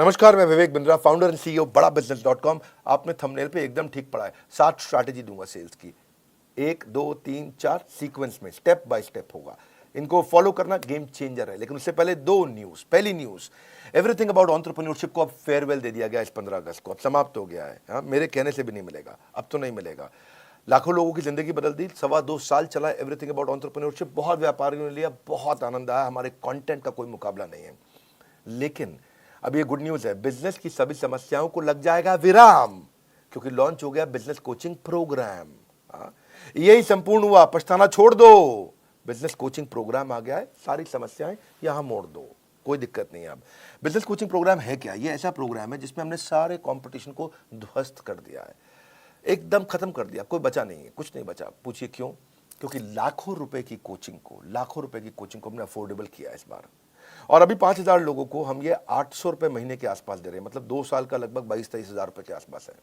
नमस्कार, मैं Vivek Bindra, founder and CEO बड़ा बिजनेस.com। आपने थंबनेल पे एकदम ठीक पढ़ा है। 7 स्ट्रैटेजी दूंगा सेल्स की, 1 2 3 4 सीक्वेंस में, स्टेप बाय स्टेप होगा। इनको फॉलो करना गेम चेंजर है। लेकिन उससे पहले 2 न्यूज। पहली न्यूज, एवरीथिंग अबाउट एंटरप्रेन्योरशिप को अब फेयरवेल दे दिया गया इस 15 अगस्त को। अब समाप्त हो गया है। हाँ, मेरे कहने से भी नहीं मिलेगा, अब तो नहीं मिलेगा। लाखों लोगों की जिंदगी बदल दी। 2.25 साल चला एवरीथिंग अबाउट एंटरप्रेन्योरशिप। बहुत व्यापारियों ने लिया, बहुत आनंद आया। हमारे कंटेंट का कोई मुकाबला नहीं है। लेकिन अब ये गुड न्यूज है, बिजनेस की सभी समस्याओं को लग जाएगा विराम, क्योंकि लॉन्च हो गया बिजनेस कोचिंग प्रोग्राम। यही संपूर्ण हुआ, पछताना छोड़ दो। बिजनेस कोचिंग प्रोग्राम आ गया है, सारी समस्याएं यहां मोड़ दो, कोई दिक्कत नहीं है। अब बिजनेस कोचिंग प्रोग्राम है क्या? ये ऐसा प्रोग्राम है जिसमें हमने सारे कंपटीशन को ध्वस्त कर दिया है, एकदम खत्म कर दिया। कोई बचा नहीं है, कुछ नहीं बचा। पूछिए क्यों? क्योंकि लाखों रुपए की कोचिंग को हमने अफोर्डेबल किया इस बार। और अभी 5,000 लोगों को हम ये 800 रुपए महीने के आसपास दे रहे हैं। मतलब 2 साल का लगभग 22-23 हजार रुपए के आसपास है,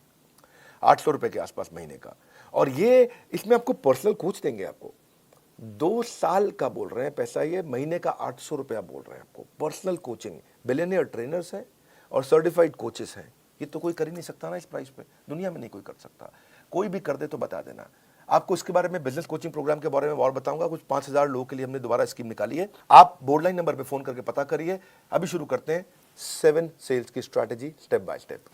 800 रुपए के आसपास महीने का। और ये इसमें आपको पर्सनल कोच देंगे। आपको 2 साल का बोल रहे हैं पैसा, ये महीने का 800 रुपया बोल रहे हैं आपको। पर्सनल कोचिंग, बिलियनियर ट्रेनर्स हैं और सर्टिफाइड कोचेस हैं। ये तो कोई कर ही नहीं सकता ना इस प्राइस पे, दुनिया में नहीं कोई कर सकता। कोई भी कर दे तो बता देना। आपको इसके बारे में, बिजनेस कोचिंग प्रोग्राम के बारे में और बताऊंगा। कुछ 5,000 लोगों के लिए हमने दोबारा स्कीम निकाली है। आप बोर्ड लाइन नंबर पे फोन करके पता करिए। अभी शुरू करते हैं 7 सेल्स की strategy, step by step.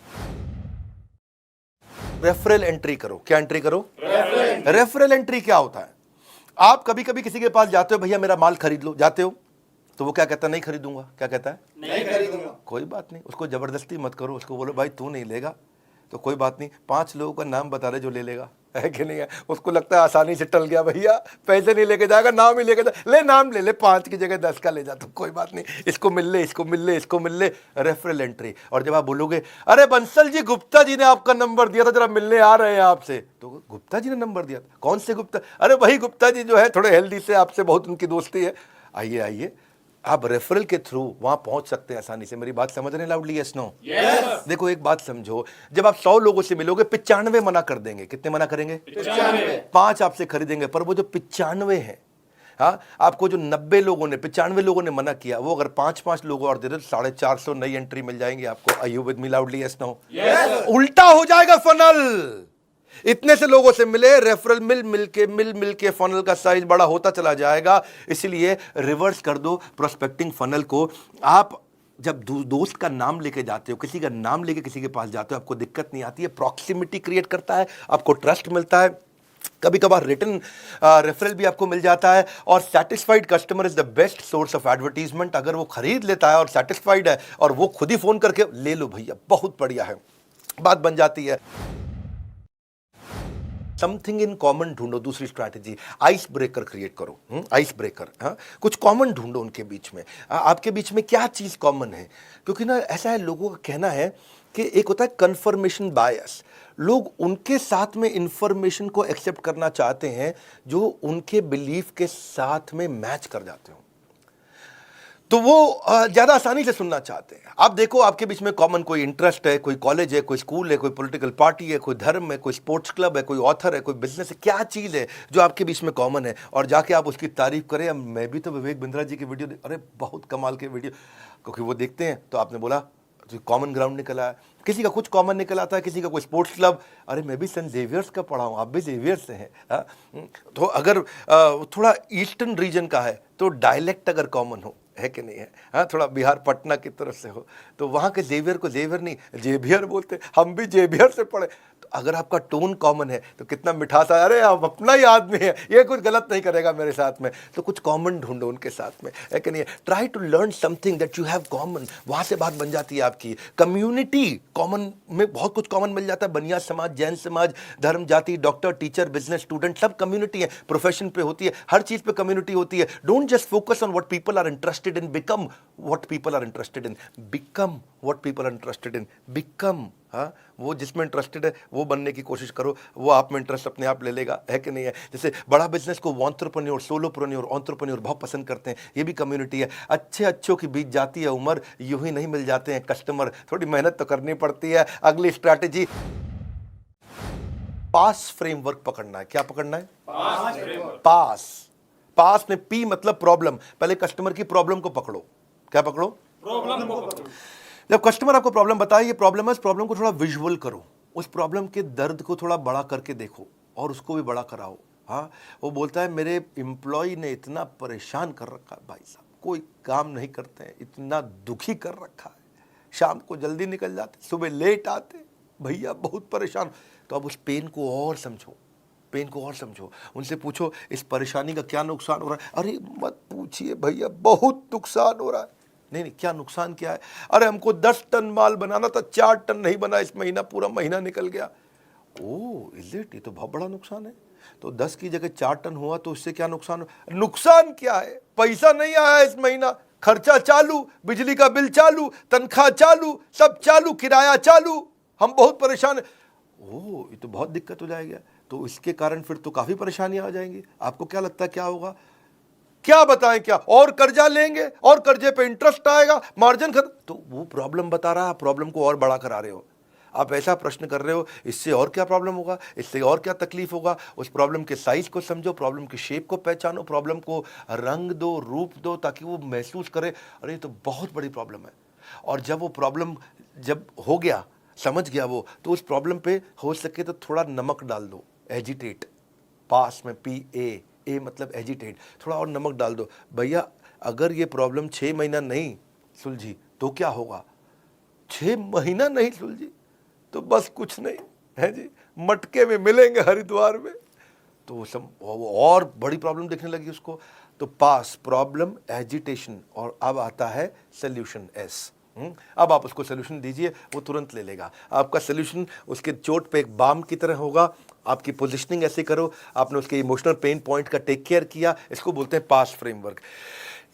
Referral entry करो। क्या एंट्री करो? रेफरल एंट्री क्या होता है? आप कभी कभी किसी के पास जाते हो, भैया मेरा माल खरीद लो, जाते हो तो वो क्या कहता है? नहीं खरीदूंगा। क्या कहता है? नहीं खरीदूंगा। कोई बात नहीं, उसको जबरदस्ती मत करो। उसको बोलो भाई तू नहीं लेगा तो कोई बात नहीं, 5 लोगों का नाम बता रहे जो ले लेगा, है कि नहीं है? उसको लगता है आसानी से टल गया, भैया पैसे नहीं लेके जाएगा, नाम ही लेके जा। ले नाम ले ले, 5 की जगह 10 का ले जा, तो कोई बात नहीं, इसको मिल ले, इसको मिल ले, इसको मिल ले। Referral entry. और जब आप बोलोगे अरे बंसल जी, गुप्ता जी ने आपका नंबर दिया था, जरा मिलने आ रहे हैं आपसे, तो गुप्ता जी ने नंबर दिया था? कौन से गुप्ता? अरे वही गुप्ता जी जो है थोड़े हेल्दी से, आपसे बहुत उनकी दोस्ती है। आइए आइए, आप रेफरल के थ्रू वहां पहुंच सकते हैं आसानी से। मेरी बात समझ रहे हैं लाउडली? Yes no? यस। देखो एक बात समझो, जब आप 100 लोगों से मिलोगे, 95 मना कर देंगे। कितने मना करेंगे? 95। 5 आपसे खरीदेंगे, पर वो जो 95 है, हाँ, आपको जो 90 लोगों ने, 95 लोगों ने मना किया, वो अगर 5-5 लोग और दे दे तो 450 नई एंट्री मिल जाएंगे आपको। Are you with me loudly? Yes no? Yes. उल्टा हो जाएगा फनल। इतने से लोगों से मिले, रेफरल मिल के फनल का साइज बड़ा होता चला जाएगा। इसलिए रिवर्स कर दो प्रोस्पेक्टिंग फनल को। आप जब दोस्त का नाम लेके जाते हो, किसी का नाम लेके किसी के पास जाते हो, आपको दिक्कत नहीं आती है। प्रॉक्सिमिटी क्रिएट करता है, आपको ट्रस्ट मिलता है। कभी कभार रिटर्न रेफरल भी आपको मिल जाता है। और satisfied customer is the best source of advertisement. अगर वो खरीद लेता है और सेटिस्फाइड है और वो खुद ही फोन करके ले लो भैया, बहुत बढ़िया है, बात बन जाती है। समथिंग इन कॉमन ढूंढो। दूसरी स्ट्रैटेजी, आइस ब्रेकर क्रिएट करो। आइस ब्रेकर, हाँ, कुछ कॉमन ढूंढो उनके बीच में। आपके बीच में क्या चीज कॉमन है? क्योंकि ना ऐसा है, लोगों का कहना है कि एक होता है कंफर्मेशन बायस। लोग उनके साथ में इंफॉर्मेशन को एक्सेप्ट करना चाहते हैं जो उनके बिलीफ के साथ में मैच कर जाते हो, तो वो ज्यादा आसानी से सुनना चाहते हैं। आप देखो, आपके बीच में कॉमन कोई इंटरेस्ट है, कोई कॉलेज है, कोई स्कूल है, कोई पॉलिटिकल पार्टी है, कोई धर्म है, कोई स्पोर्ट्स क्लब है, कोई ऑथर है, कोई बिजनेस है। क्या चीज है जो आपके बीच में कॉमन है? और जाके आप उसकी तारीफ करें, मैं भी तो विवेक बिंद्रा जी की वीडियो अरे बहुत कमाल के वीडियो, क्योंकि वो देखते हैं। तो आपने बोला कॉमन ग्राउंड निकला है, किसी का कुछ कॉमन निकल आता है, किसी का कोई स्पोर्ट्स क्लब। अरे मैं भी सेंट जेवियर्स का पढ़ा हूँ, आप भी जेवियर्स से हैं। तो अगर थोड़ा ईस्टर्न रीजन का है तो डायलेक्ट अगर कॉमन हो, है कि नहीं है? हाँ, थोड़ा बिहार पटना की तरफ से हो तो वहाँ के जेवियर को जेवियर नहीं जेवियर बोलते, हम भी जेवियर से पढ़े। तो अगर आपका टोन कॉमन है तो कितना मिठास है, अरे आप अपना ही आदमी है, ये कुछ गलत नहीं करेगा मेरे साथ में। तो कुछ कॉमन ढूंढो उनके साथ में, है कि नहीं? Try to learn something that you have common. वहाँ से बात बन जाती है आपकी। कम्युनिटी कॉमन में बहुत कुछ कॉमन मिल जाता है। बनिया समाज, जैन समाज, धर्म, जाति, डॉक्टर, टीचर, बिजनेस, स्टूडेंट, सब कम्युनिटी है। प्रोफेशन पे होती है, हर चीज पे कम्युनिटी होती है। Don't just focus on what people are interested in, become what people are interested in. Become what people are interested in. Become, हाँ, वो जिसमें इंटरेस्टेड है वो बनने की कोशिश करो, वो आप में इंटरेस्ट अपने आप ले लेगा, है कि नहीं है? जैसे बड़ा बिजनेस को एंटरप्रेन्योर, सोलोप्रेन्योर, एंटरप्रेन्योर बहुत पसंद करते हैं, ये भी कम्युनिटी है। अच्छों की बीत जाती है उम्र, यूं ही नहीं मिल जाते हैं कस्टमर, थोड़ी मेहनत तो करनी पड़ती है। अगली स्ट्रैटेजी, पास फ्रेमवर्क पकड़ना है। क्या पकड़ना है? पास। पास में पी मतलब प्रॉब्लम। पहले कस्टमर की प्रॉब्लम को पकड़ो। क्या पकड़ो? प्रॉब्लम को पकड़ो। जब कस्टमर आपको प्रॉब्लम बताए, ये प्रॉब्लम है, इस प्रॉब्लम को थोड़ा विजुअल करो, उस प्रॉब्लम के दर्द को थोड़ा बड़ा करके देखो और उसको भी बड़ा कराओ। हाँ, वो बोलता है मेरे एम्प्लॉय ने इतना परेशान कर रखा है भाई साहब, कोई काम नहीं करते हैं, इतना दुखी कर रखा है, शाम को जल्दी निकल जाते, सुबह लेट आते, भैया बहुत परेशान। तो अब उस पेन को और समझो, पेन को और समझो, उनसे पूछो इस परेशानी का क्या नुकसान हो रहा है। अरे मत पूछिए भैया, बहुत नुकसान हो रहा है। नहीं, क्या नुकसान क्या है? अरे हमको 10 टन माल बनाना था, 4 टन नहीं बना इस महीना, पूरा महीना निकल गया। ओह इज इट, ये तो बहुत बड़ा नुकसान है। तो 10 की जगह 4 टन हुआ तो उससे क्या नुकसान? नुकसान क्या है? पैसा नहीं आया इस महीना, खर्चा चालू, बिजली का बिल चालू, तनख्वाह चालू, सब चालू, किराया चालू, हम बहुत परेशान है। ओह ये तो बहुत दिक्कत हो जाएगी। तो इसके कारण फिर तो काफी परेशानियां आ जाएंगी। आपको क्या लगता है क्या होगा? क्या बताएं, क्या और कर्जा लेंगे और कर्जे पे इंटरेस्ट आएगा, मार्जिन खत्म। तो वो प्रॉब्लम बता रहा है, प्रॉब्लम को और बड़ा करा रहे हो। आप ऐसा प्रश्न कर रहे हो, इससे और क्या प्रॉब्लम होगा, इससे और क्या तकलीफ होगा। उस प्रॉब्लम के साइज को समझो, प्रॉब्लम की शेप को पहचानो, प्रॉब्लम को रंग दो, रूप दो, ताकि वो महसूस करे अरे ये तो बहुत बड़ी प्रॉब्लम है। और जब वो प्रॉब्लम जब हो गया, समझ गया वो, तो उस प्रॉब्लम पे हो सके तो थोड़ा नमक डाल दो, एजिटेट, पास में PA मतलब एजिटेट, थोड़ा और नमक डाल दो। भैया अगर ये प्रॉब्लम 6 महीना नहीं सुलझी तो क्या होगा? 6 महीना नहीं सुलझी तो बस कुछ नहीं है जी, मटके में मिलेंगे हरिद्वार में। तो वो और बड़ी प्रॉब्लम देखने लगी उसको। तो पास, प्रॉब्लम, एजिटेशन, और अब आता है सोल्यूशन S। अब आप उसको सोल्यूशन दीजिए, वो तुरंत ले लेगा। आपका सोल्यूशन उसके चोट पे एक बाम की तरह होगा। आपकी पोजीशनिंग ऐसे करो, आपने उसके इमोशनल पेन पॉइंट का टेक केयर किया, इसको बोलते हैं पास फ्रेमवर्क।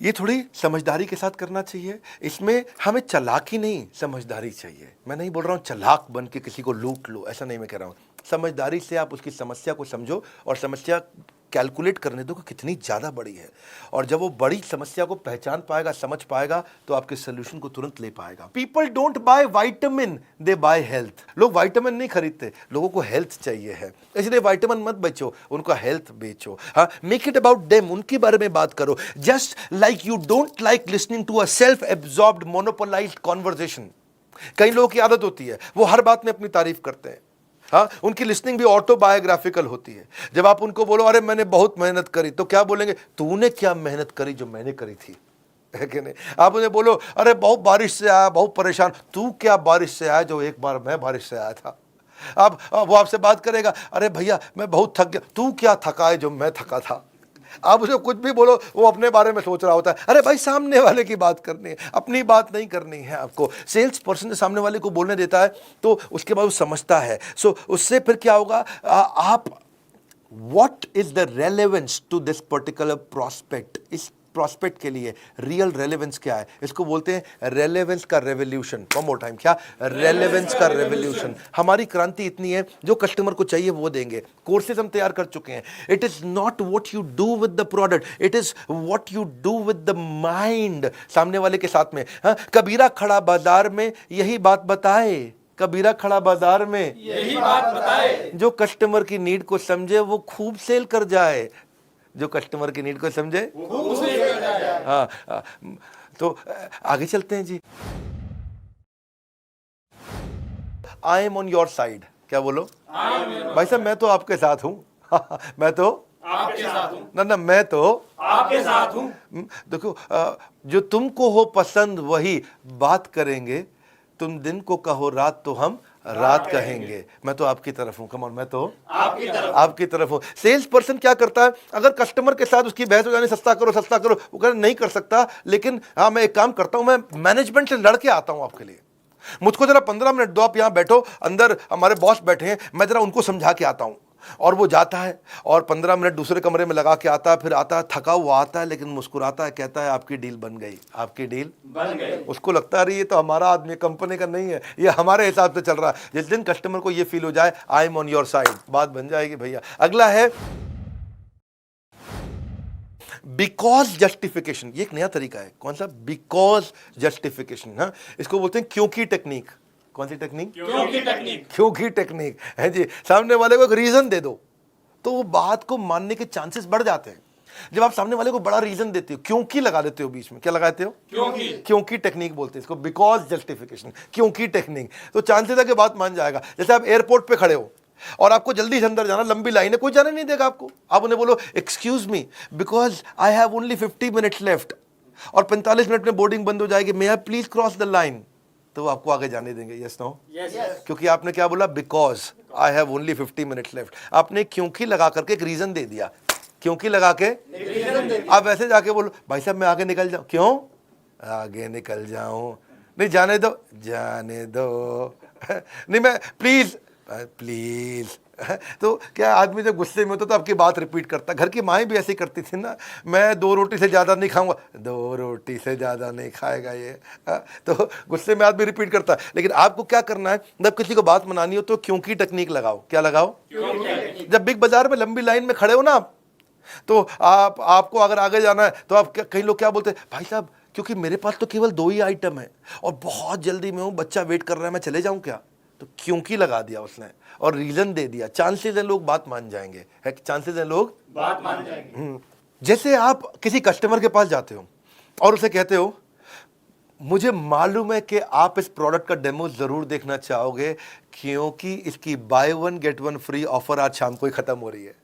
ये थोड़ी समझदारी के साथ करना चाहिए। इसमें हमें चालाकी नहीं, समझदारी चाहिए। मैं नहीं बोल रहा हूँ चालाक बन के किसी को लूट लो, ऐसा नहीं मैं कह रहा हूँ। समझदारी से आप उसकी समस्या को समझो और समस्या कैलकुलेट करने दो कि कितनी ज़्यादा बड़ी है। और जब वो बड़ी समस्या को पहचान पाएगा, समझ पाएगा, तो आपके सोल्यूशन को तुरंत ले पाएगा। People don't buy vitamin, they by health. लोग वाइटामिन नहीं खरीदते, लोगों को हेल्थ चाहिए है, इसलिए वाइटामिन मत बेचो, उनका हेल्थ बेचो। हाँ, मेक इट अबाउट देम, उनके बारे में बात करो। Just like you don't like listening to a self absorbed monopolised conversation. कई लोगों की आदत होती है, वो हर बात में अपनी तारीफ करते हैं। हाँ, उनकी लिसनिंग भी ऑटोबायोग्राफिकल होती है। जब आप उनको बोलो अरे मैंने बहुत मेहनत करी, तो क्या बोलेंगे? तूने क्या मेहनत करी जो मैंने करी थी, है कि नहीं? आप उन्हें बोलो अरे बहुत बारिश से आया, बहुत परेशान, तू क्या बारिश से आया जो एक बार मैं बारिश से आया था। अब वो आपसे बात करेगा, अरे भैया मैं बहुत थक गया, तू क्या थका है जो मैं थका था। आप उसे कुछ भी बोलो, वो अपने बारे में सोच रहा होता है। अरे भाई सामने वाले की बात करनी है, अपनी बात नहीं करनी है आपको। सेल्स पर्सन सामने वाले को बोलने देता है तो उसके बाद वो समझता है। सो उससे फिर क्या होगा, आप what is the relevance to this particular prospect, इस प्रोस्पेक्ट के लिए रियल रेलेवेंस क्या है, इसको बोलते हैं रेलेवेंस का रेवोल्यूशन। वन मोर टाइम, क्या? रेलेवेंस का रेवोल्यूशन। हमारी क्रांति इतनी है, जो कस्टमर को चाहिए वो देंगे। कोर्सेज हम तैयार कर चुके हैं। It is not what you do with the product, it is what you do with the mind, सामने वाले के साथ में। हाँ, कबीरा खड़ा बाजार में यही बात बताए, कबीरा खड़ा बाजार में यही बात बताए, जो कस्टमर की नीड को समझे वो खूब सेल कर जाए, जो कस्टमर की नीड को समझे खूब सेल कर जाए। हाँ, तो आगे चलते हैं जी। I am on your side, क्या बोलो? भाई साहब मैं तो आपके साथ हूं। मैं तो आपके साथ हूं। ना मैं तो आपके साथ हूं। देखो, जो तुमको हो पसंद वही बात करेंगे, तुम दिन को कहो रात तो हम रात कहेंगे। मैं तो आपकी तरफ हूं, कम ऑन, मैं तो आपकी तरफ हूं। सेल्स पर्सन क्या करता है, अगर कस्टमर के साथ उसकी बहस हो जाने, सस्ता करो सस्ता करो, वो कहना नहीं कर सकता, लेकिन हाँ मैं एक काम करता हूं, मैं मैनेजमेंट से लड़के आता हूं आपके लिए, मुझको जरा 15 मिनट दो, आप यहां बैठो, अंदर हमारे बॉस बैठे हैं, मैं जरा उनको समझा के आता हूं। और वो जाता है और 15 मिनट दूसरे कमरे में लगा के आता है, फिर आता है थका हुआ आता है, लेकिन मुस्कुराता है, कहता है आपकी डील बन गई, आपकी डील बन गई। उसको लगता है ये तो हमारा आदमी, कंपनी का नहीं है, ये हमारे हिसाब से चल रहा है। जिस दिन कस्टमर को ये फील हो जाए आई एम ऑन योर साइड, बात बन जाएगी भैया। अगला है बिकॉज जस्टिफिकेशन। ये एक नया तरीका है। कौन सा? Because justification. हाँ, इसको बोलते हैं क्योंकि टेक्निक। कौन सी टेक्निक? क्योंकि टेक्निक। क्योंकि टेक्निक है जी। सामने वाले को एक रीजन दे दो तो वो बात को मानने के चांसेस बढ़ जाते हैं। जब आप सामने वाले को बड़ा रीजन देते हो, क्योंकि लगा देते हो बीच में, क्या लगाते हो? क्योंकि टेक्निक बोलते हैं इसको, बिकॉज जस्टिफिकेशन, क्योंकि टेक्निक। तो चांसेस है कि बात मान जाएगा। जैसे आप एयरपोर्ट पे खड़े हो और आपको जल्दी से अंदर जाना, लंबी लाइन है, कोई जाने नहीं देगा आपको। आप उन्हें बोलो excuse me because I have only 50 minutes left और 45 मिनट में बोर्डिंग बंद हो जाएगी, may I please cross the line, तो वो आपको आगे जाने देंगे। Yes no? क्योंकि आपने क्या बोला? Because I have only 50 minutes left. आपने क्योंकि लगा करके एक रीजन दे दिया, क्योंकि लगा के आप ऐसे जाके बोलो भाई साहब मैं आगे निकल जाऊं, क्यों आगे निकल जाऊं? नहीं जाने दो, जाने दो नहीं मैं प्लीज प्लीज। तो क्या आदमी जब गुस्से में होता तो आपकी बात रिपीट करता। घर की माएँ भी ऐसे करती थी ना, मैं 2 रोटी से ज़्यादा नहीं खाऊंगा, 2 रोटी से ज़्यादा नहीं खाएगा ये। तो गुस्से में आदमी रिपीट करता है। लेकिन आपको क्या करना है, जब किसी को बात मनानी हो तो क्योंकि टेक्निक लगाओ। क्या लगाओ? जब बिग बाजार में लंबी लाइन में खड़े हो ना आप, तो आपको अगर आगे जाना है तो आप कई लोग क्या बोलते हैं, भाई साहब क्योंकि मेरे पास तो केवल 2 ही आइटम है और बहुत जल्दी में हूँ, बच्चा वेट कर रहा है, मैं चले जाऊँ क्या? तो क्योंकि लगा दिया उसने और रीजन दे दिया। चांसेस है लोग बात मान जाएंगे, है चांसेस है लोग बात मान जाएंगे। जैसे आप किसी कस्टमर के पास जाते हो और उसे कहते हो मुझे मालूम है कि आप इस प्रोडक्ट का डेमो जरूर देखना चाहोगे क्योंकि इसकी बाय 1 गेट 1 फ्री ऑफर आज शाम को ही खत्म हो रही है।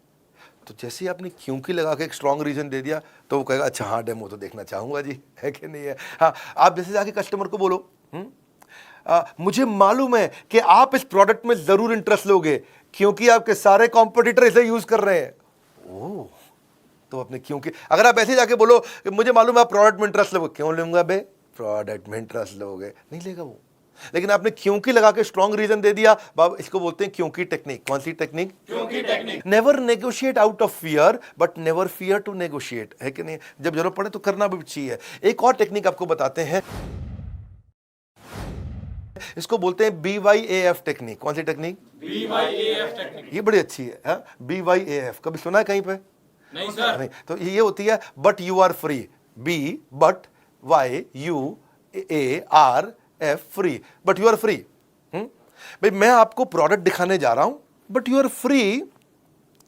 तो जैसे ही आपने क्योंकि लगा के एक स्ट्रॉन्ग रीजन दे दिया तो वो कहेगा अच्छा हाँ डेमो तो देखना चाहूंगा जी, है कि नहीं है? हाँ, आप जैसे जाके कस्टमर को बोलो मुझे मालूम है कि आप इस प्रोडक्ट में जरूर इंटरेस्ट लोगे क्योंकि आपके सारे कॉम्पिटिटर इसे यूज कर रहे हैं। ओह, तो अपने क्योंकि अगर आप ऐसे जाके बोलो मुझे मालूम है आप प्रोडक्ट में इंटरेस्ट लोगे, क्यों लूंगा बे, प्रोडक्ट में इंटरेस्ट लोगे, नहीं लेगा वो। लेकिन आपने क्योंकि लगा के स्ट्रॉन्ग रीजन दे दिया, बाबा इसको बोलते हैं क्योंकि टेक्निक। कौन सी टेक्निक? क्योंकि technique. Never negotiate out of fear but never fear to negotiate, है कि नहीं? जब जरूरत पड़े तो करना भी चाहिए। एक और टेक्निक आपको बताते हैं, इसको बोलते हैं BYAF टेक्निक। कौन सी टेक्निक? BYAF technique. ये बड़ी अच्छी है। BYAF कभी सुना है कहीं पे? नहीं सर। नहीं, तो ये होती है but you are free. Be but YUARF free, but you are free. भाई मैं आपको प्रोडक्ट दिखाने जा रहा हूं but you are free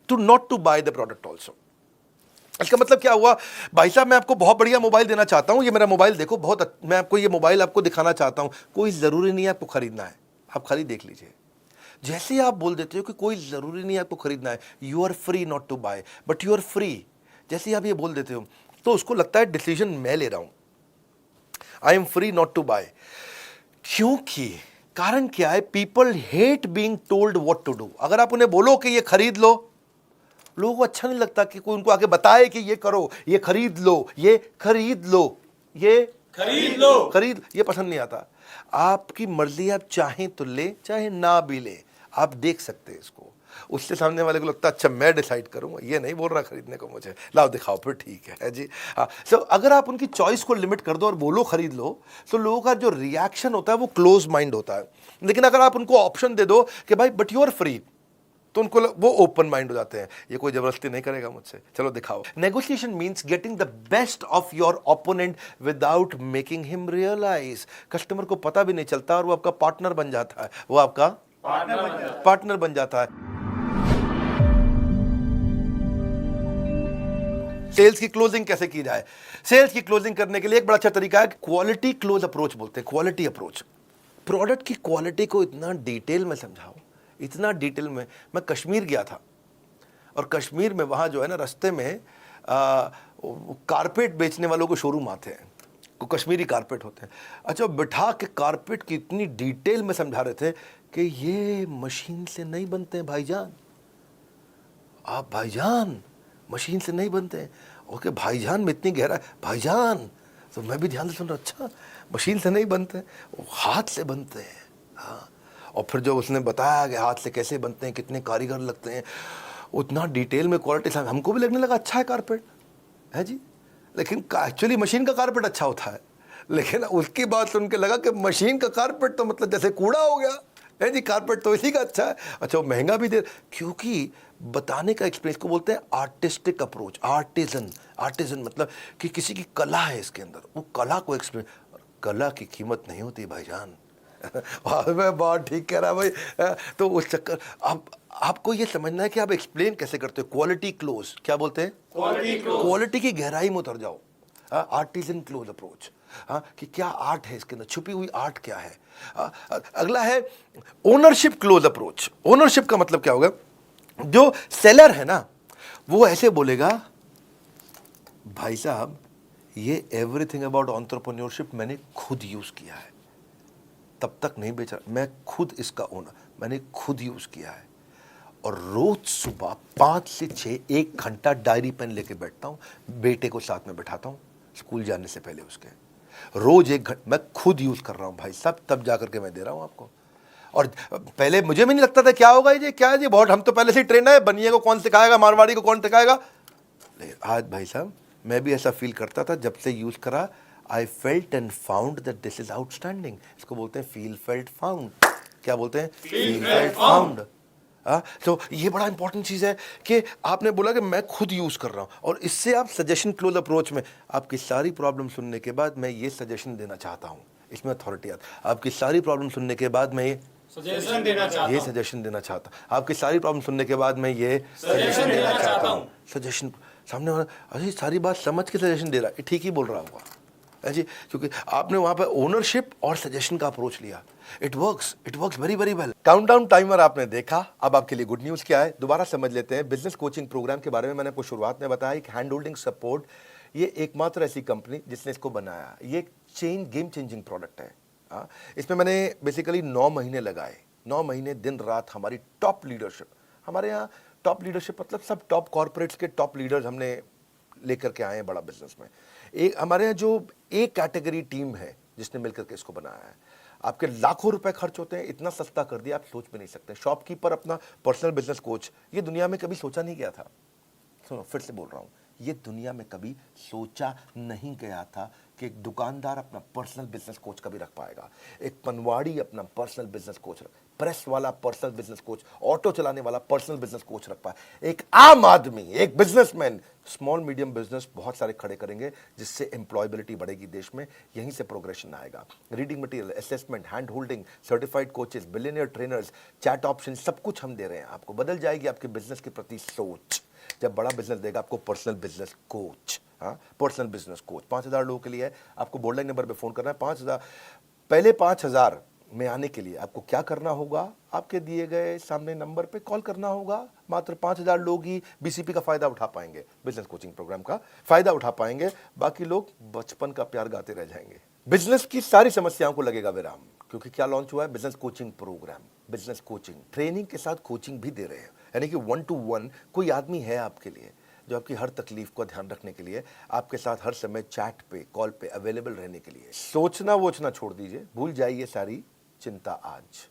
to not to buy the product also. इसका मतलब क्या हुआ, भाई साहब मैं आपको बहुत बढ़िया मोबाइल देना चाहता हूं, ये मेरा मोबाइल देखो, मैं आपको ये मोबाइल आपको दिखाना चाहता हूं, कोई जरूरी नहीं है आपको खरीदना है, आप खाली देख लीजिए। जैसे ही आप बोल देते हो कि कोई जरूरी नहीं है आपको खरीदना है, you are free not to buy but you are free, जैसे ही आप ये बोल देते हो तो उसको लगता है डिसीजन मैं ले रहा हूं, I am free not to buy. क्योंकि कारण क्या है, people hate being told what to do. अगर आप उन्हें बोलो कि ये खरीद लो, लोगों को अच्छा नहीं लगता कि कोई उनको आगे बताए कि ये करो, ये खरीद लो, ये खरीद लो, ये खरीद लो, ये पसंद नहीं आता। आपकी मर्जी, आप चाहें तो ले, चाहे ना भी ले, आप देख सकते हैं इसको। उससे सामने वाले को लगता है अच्छा मैं डिसाइड करूंगा, ये नहीं बोल रहा खरीदने को मुझे, लाओ दिखाओ फिर ठीक है जी। हाँ, सो अगर आप उनकी चॉइस को लिमिट कर दो और बोलो खरीद लो, तो लोगों का जो रिएक्शन होता है वो क्लोज माइंड होता है। लेकिन अगर आप उनको ऑप्शन दे दो कि भाई बट यू आर फ्री, तो उनको वो ओपन माइंड हो जाते हैं, ये कोई जबरदस्ती नहीं करेगा मुझसे, चलो दिखाओ। Negotiation means getting the best of your opponent without making him realize. Customer को पता भी नहीं चलता और वो आपका पार्टनर बन जाता है, वो आपका पार्टनर बन जाता है। सेल्स की क्लोजिंग कैसे की जाए? सेल्स की क्लोजिंग करने के लिए एक बड़ा अच्छा तरीका है, क्वालिटी क्लोज अप्रोच बोलते हैं, क्वालिटी अप्रोच। प्रोडक्ट की क्वालिटी को इतना डिटेल में समझाओ, इतना डिटेल में। मैं कश्मीर गया था और कश्मीर में वहाँ जो है ना, रास्ते में कारपेट बेचने वालों को शोरूम आते हैं, को कश्मीरी कारपेट होते हैं। अच्छा, बिठा के कारपेट की इतनी डिटेल में समझा रहे थे कि ये मशीन से नहीं बनते हैं भाईजान, आप भाईजान मशीन से नहीं बनते हैं। ओके भाईजान में इतनी गहरा, भाईजान, तो मैं भी ध्यान से सुन रहा, अच्छा मशीन से नहीं बनते, वो हाथ से बनते हैं। हाँ, और फिर जो उसने बताया कि हाथ से कैसे बनते हैं, कितने कारीगर लगते हैं, उतना डिटेल में क्वालिटी से हमको भी लगने लगा अच्छा है कारपेट, है जी। लेकिन एक्चुअली मशीन का कारपेट अच्छा होता है, लेकिन उसकी बात सुन के लगा कि मशीन का कारपेट तो मतलब जैसे कूड़ा हो गया, है जी, कारपेट तो इसी का अच्छा है। अच्छा, वो महंगा भी दे, क्योंकि बताने का एक्सपीरियंस को बोलते हैं आर्टिस्टिक अप्रोच। आर्टिजन मतलब कि किसी की कला है इसके अंदर, वो कला को एक्सपीरियंस। कला की कीमत नहीं होती भाईजान, मैं बहुत ठीक कह रहा भाई। तो उस चक्कर आपको ये समझना है कि आप एक्सप्लेन कैसे करते हो। क्वालिटी क्लोज, क्या बोलते हैं? क्वालिटी की गहराई में उतर जाओ। आर्टिजन क्लोज अप्रोच, कि क्या आर्ट है इसके अंदर, छुपी हुई आर्ट क्या है। अगला है ओनरशिप क्लोज अप्रोच। ओनरशिप का मतलब क्या होगा? जो सेलर है ना, वो ऐसे बोलेगा, भाई साहब ये एवरीथिंग अबाउट एंटरप्रेन्योरशिप मैंने खुद यूज किया है, तब तक नहीं बेचा, मैं खुद इसका ओनर, मैंने खुद यूज किया है। और रोज सुबह 5 से 6 1 घंटा डायरी पेन लेके बैठता हूं, बेटे को साथ में बैठाता हूं स्कूल जाने से पहले उसके, रोज 1 घंटा मैं खुद यूज कर रहा हूं भाई साहब, तब जाकर के मैं दे रहा हूं आपको। और पहले मुझे भी नहीं लगता था क्या होगा ये, क्या है ये, बहुत हम तो पहले से ही ट्रेन है, बनिए को कौन सिखाएगा, मारवाड़ी को कौन सिखाएगा। लेकिन आज भाई साहब मैं भी ऐसा फील करता था, जब से यूज करा I felt and found that this is outstanding. इसको बोलते हैं फील फेल्ट फाउंड। क्या बोलते हैं? Feel felt found. तो ये बड़ा इंपॉर्टेंट चीज है कि आपने बोला कि मैं खुद यूज कर रहा हूं, और इससे आप सजेशन क्लोज अप्रोच में आपकी सारी प्रॉब्लम सुनने के बाद मैं ये सजेशन देना चाहता हूं, इसमें अथॉरिटी आती। आपकी सारी प्रॉब्लम सुनने के बाद मैं ये सजेशन देना चाहता हूं, आपकी सारी प्रॉब्लम सुनने के बाद मैं ये सजेशन देना चाहता हूं। सजेशन, सामने वाला अरे सारी बात समझ के सजेशन दे रहा है, ठीक ही बोल रहा होगा जी, क्योंकि आपने वहां पर ओनरशिप और सजेशन का अप्रोच लिया। It works very very well. Countdown timer आपने देखा, अब आपके लिए गुड न्यूज क्या है, दोबारा समझ लेते हैं। बिजनेस कोचिंग प्रोग्राम के बारे में मैंने आपको शुरुआत में बताया, एक हैंड होल्डिंग सपोर्ट, ये एकमात्र ऐसी कंपनी जिसने इसको बनाया। ये गेम चेंजिंग प्रोडक्ट है। इसमें मैंने बेसिकली 9 महीने लगाए, 9 महीने दिन रात हमारी टॉप लीडरशिप, हमारे यहाँ टॉप लीडरशिप मतलब सब टॉप कॉर्पोरेट्स के टॉप लीडर्स हमने लेकर के आए हैं बड़ा बिजनेस में। एक हमारे यहाँ जो एक कैटेगरी टीम है जिसने मिलकर के इसको बनाया है। आपके लाखों रुपए खर्च होते हैं, इतना सस्ता कर दिया आप सोच भी नहीं सकते। शॉपकीपर अपना पर्सनल बिजनेस कोच, ये दुनिया में कभी सोचा नहीं गया था। सुनो फिर से बोल रहा हूं, ये दुनिया में कभी सोचा नहीं गया था कि एक दुकानदार अपना पर्सनल बिजनेस कोच कभी रख पाएगा, एक पनवाड़ी अपना पर्सनल बिजनेस कोच रख, प्रेस वाला पर्सनल बिजनेस कोच, ऑटो चलाने वाला पर्सनल बिजनेस कोच रख पाए, एक आम आदमी, एक बिजनेसमैन स्मॉल मीडियम बिजनेस बहुत सारे खड़े करेंगे, जिससे एम्प्लॉयबिलिटी बढ़ेगी देश में, यहीं से प्रोग्रेशन आएगा। Reading material, assessment, hand holding, certified coaches, billionaire trainers, chat option, सब कुछ हम दे रहे हैं आपको। बदल जाएगी आपके बिजनेस के प्रति सोच जब बड़ा बिजनेस देगा आपको personal business coach. Personal business coach 5000 लोगों के लिए है। आपको बोर्डलाइन नंबर पे फोन करना है। 5000 पहले 5000 में आने के लिए आपको क्या करना होगा, आपके दिए गए सामने नंबर पे कॉल करना होगा। मात्र 5000 लोग ही बीसीपी का फायदा उठा पाएंगे, बिजनेस कोचिंग प्रोग्राम का फायदा उठा पाएंगे, बाकी लोग बचपन का प्यार गाते रह जाएंगे। बिजनेस की सारी समस्याओं को लगेगा विराम, क्योंकि क्या लॉन्च हुआ है? Business coaching program. Business coaching training के साथ कोचिंग भी दे रहे हैं, यानी कि 1 to 1 कोई आदमी है आपके लिए जो आपकी हर तकलीफ को ध्यान रखने के लिए आपके साथ हर समय चैट पे, कॉल पे अवेलेबल रहने के लिए। सोचना वोचना छोड़ दीजिए, भूल जाइए सारी चिंता। आज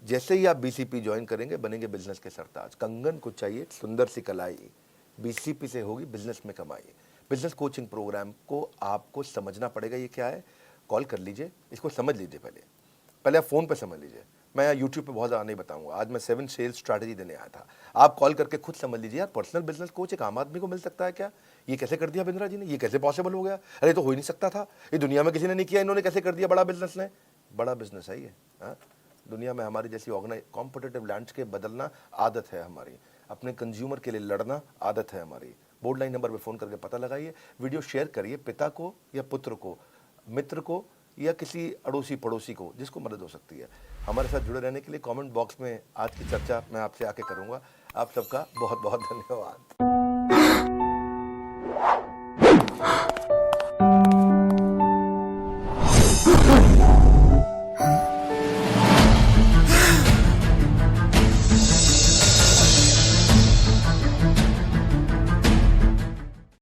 जैसे ही आप बीसीपी ज्वाइन करेंगे बनेंगे बिजनेस के सरताज। कंगन को चाहिए सुंदर सी कलाई, बीसीपी से होगी बिजनेस में कमाई। बिजनेस कोचिंग प्रोग्राम को आपको समझना पड़ेगा, ये क्या है। कॉल कर लीजिए, इसको समझ लीजिए, पहले आप फोन पे समझ लीजिए। मैं यूट्यूब पे बहुत ज़्यादा नहीं बताऊंगा, आज मैं 7 सेल्स स्ट्रैटेजी देने आया था। आप कॉल करके खुद समझ लीजिए यार, पर्सनल बिजनेस कोच एक आम आदमी को मिल सकता है क्या? ये कैसे कर दिया बिंद्रा जी ने, ये कैसे पॉसिबल हो गया? अरे तो हो ही नहीं सकता था, ये दुनिया में किसी ने नहीं किया, इन्होंने कैसे कर दिया? बड़ा बिजनेस ने, बड़ा बिजनेस है ये। दुनिया में हमारी जैसी कॉम्पिटिटिव लैंडस्केप बदलना आदत है हमारी, अपने कंज्यूमर के लिए लड़ना आदत है हमारी। बोर्ड लाइन नंबर पर फोन करके पता लगाइए, वीडियो शेयर करिए पिता को या पुत्र को, मित्र को या किसी अड़ोसी पड़ोसी को जिसको मदद हो सकती है। हमारे साथ जुड़े रहने के लिए कमेंट बॉक्स में आज की चर्चा मैं आपसे आके करूंगा। आप सबका बहुत बहुत धन्यवाद।